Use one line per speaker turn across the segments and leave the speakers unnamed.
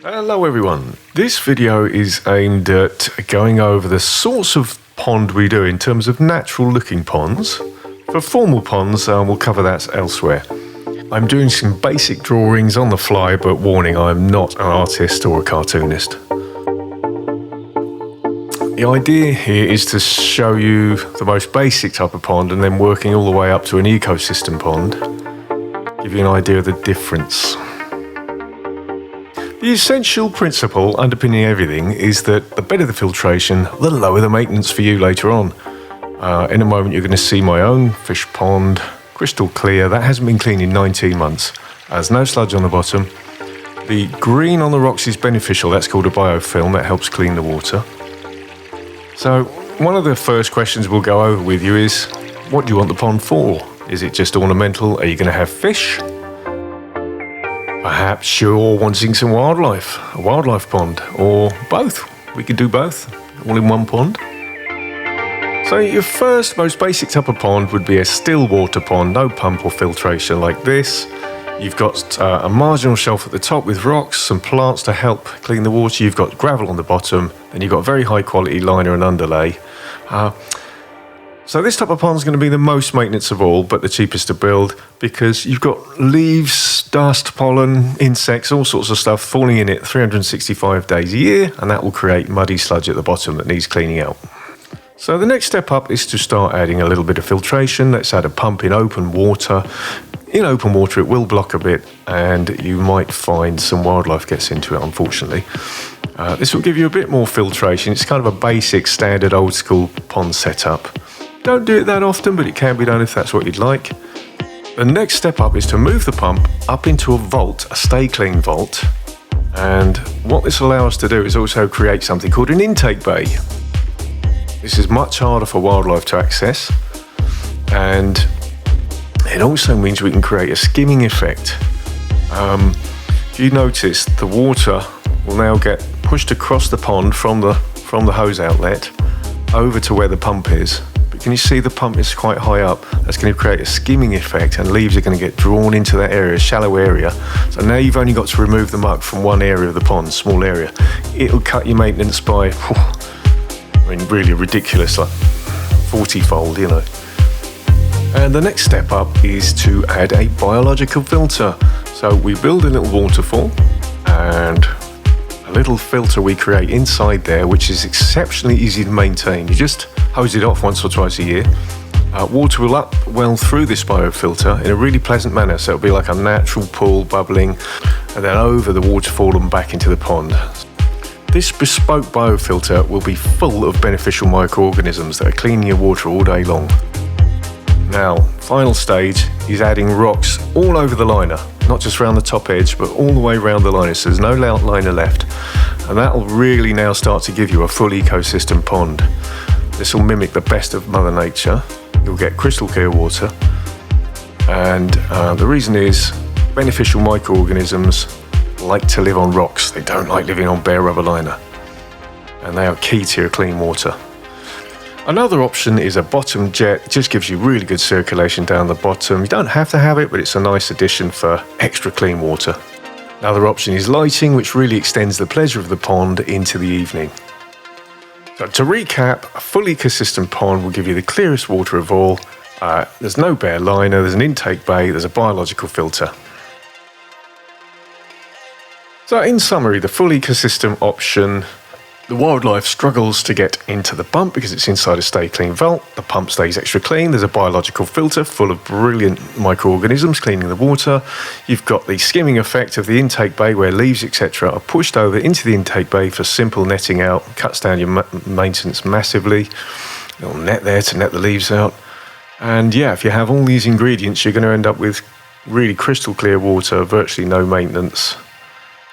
Hello everyone, this video is aimed at going over the sorts of pond we do in terms of natural looking ponds. For formal ponds, we'll cover that elsewhere. I'm doing some basic drawings on the fly, but warning, I'm not an artist or a cartoonist. The idea here is to show you the most basic type of pond and then working all the way up to an ecosystem pond, give you an idea of the difference. The essential principle underpinning everything is that the better the filtration, the lower the maintenance for you later on. In a moment you're going to see my own fish pond, crystal clear. That hasn't been cleaned in 19 months. There's no sludge on the bottom. The green on the rocks is beneficial. That's called a biofilm. That helps clean the water. So one of the first questions we'll go over with you is, what do you want the pond for? Is it just ornamental? Are you going to have fish? Perhaps you're wanting some wildlife, a wildlife pond, or both. We could do both, all in one pond. So your first, most basic type of pond would be a still water pond, no pump or filtration like this. You've got a marginal shelf at the top with rocks, some plants to help clean the water. You've got gravel on the bottom, then you've got very high quality liner and underlay. So this type of pond is going to be the most maintenance of all, but the cheapest to build, because you've got leaves, dust, pollen, insects, all sorts of stuff falling in it 365 days a year, and that will create muddy sludge at the bottom that needs cleaning out. So the next step up is to start adding a little bit of filtration. Let's add a pump in open water. In open water it will block a bit, and you might find some wildlife gets into it, unfortunately. This will give you a bit more filtration. It's kind of a basic, standard, old school pond setup. Don't do it that often, but it can be done if that's what you'd like. The next step up is to move the pump up into a vault, a stay clean vault. And what this allows us to do is also create something called an intake bay. This is much harder for wildlife to access, and it also means we can create a skimming effect. If you notice, the water will now get pushed across the pond from the hose outlet over to where the pump is. But can you see the pump is quite high up? That's going to create a skimming effect, and leaves are going to get drawn into that area, a shallow area. So now you've only got to remove the muck from one area of the pond, small area. It'll cut your maintenance by, really ridiculous, like 40-fold, you know. And the next step up is to add a biological filter. So we build a little waterfall and a little filter we create inside there, which is exceptionally easy to maintain. You just hose it off once or twice a year. Water will up well through this biofilter in a really pleasant manner, so it'll be like a natural pool bubbling, and then over the waterfall and back into the pond. This bespoke biofilter will be full of beneficial microorganisms that are cleaning your water all day long. Now, final stage is adding rocks all over the liner, not just around the top edge, but all the way around the liner, so there's no liner left. And that will really now start to give you a full ecosystem pond. This will mimic the best of Mother Nature. You'll get crystal clear water. And the reason is beneficial microorganisms like to live on rocks. They don't like living on bare rubber liner. And they are key to your clean water. Another option is a bottom jet. It just gives you really good circulation down the bottom. You don't have to have it, but it's a nice addition for extra clean water. Another option is lighting, which really extends the pleasure of the pond into the evening. So to recap, a full ecosystem pond will give you the clearest water of all. There's no bare liner, there's an intake bay, there's a biological filter. So in summary, the full ecosystem option, the wildlife struggles to get into the pump because it's inside a stay clean vault. The pump stays extra clean. There's a biological filter full of brilliant microorganisms cleaning the water. You've got the skimming effect of the intake bay where leaves, etc. are pushed over into the intake bay for simple netting out. Cuts down your maintenance massively. A little net there to net the leaves out. And yeah, if you have all these ingredients, you're going to end up with really crystal clear water, virtually no maintenance,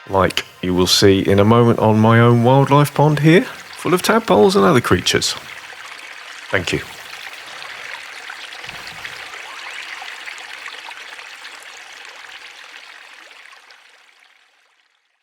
like you will see in a moment on my own wildlife pond here, full of tadpoles and other creatures. Thank you.